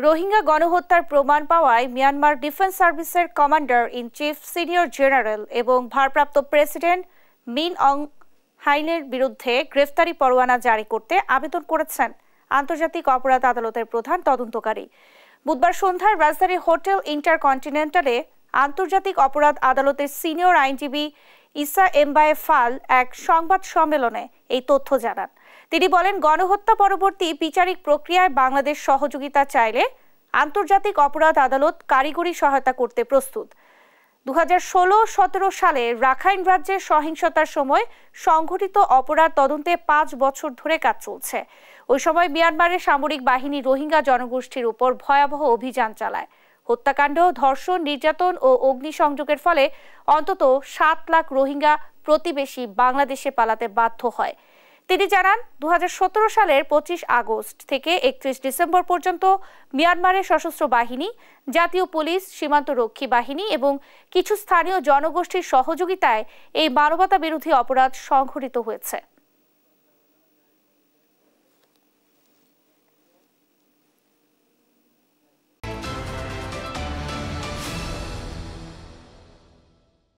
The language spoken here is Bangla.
রোহিঙ্গা গণহত্যার প্রমাণ পাওয়ায় মিয়ানমার ডিফেন্স সার্ভিসের commander in chief senior general এবং ভারপ্রাপ্ত প্রেসিডেন্ট মিন অং হাইনের বিরুদ্ধে গ্রেফতারি পরোয়ানা জারি করতে আবেদন করেছেন আন্তর্জাতিক অপরাধ আদালতের প্রধান তদন্তকারী। বুধবার সন্ধ্যায় রাজধানীর হোটেল ইন্টারকন্টিনেন্টালে আন্তর্জাতিক অপরাধ আদালতের সিনিয়র আইনজীবী ইসা এমবায়ে ফাল এক সংবাদ সম্মেলনে এই তথ্য জানান। তিনি বলেন, গণহত্যা পরবর্তী বিচারিক প্রক্রিয়ায় বাংলাদেশ সহযোগিতা চাইলে আন্তর্জাতিক অপরাধ আদালত কারিগরি সহায়তা করতে প্রস্তুত। 2016-17 সালে রাখাইন রাজ্যের সহিংসতার সময় সংঘটিত অপরাধ তদন্তে 5 বছর ধরে কাজ চলছে। ওই সময় মিয়ানমারের সামরিক বাহিনী রোহিঙ্গা জনগোষ্ঠীর উপর ভয়াবহ অভিযান চালায়। হত্যাকাণ্ড, ধর্ষণ, নির্যাতন ও অগ্নিসংযোগের ফলে অন্তত 7 লাখ রোহিঙ্গা প্রতিবেশী বাংলাদেশে পালাতে বাধ্য হয়। তিনি জানান, 2017 সালের 25 আগস্ট থেকে 31 ডিসেম্বর পর্যন্ত মিয়ানমারের সশস্ত্র বাহিনী, জাতীয় পুলিশ, সীমান্তরক্ষী বাহিনী এবং কিছু স্থানীয় জনগোষ্ঠীর সহযোগিতায় এই মানবতা বিরোধী অপরাধ সংঘটিত হয়েছে।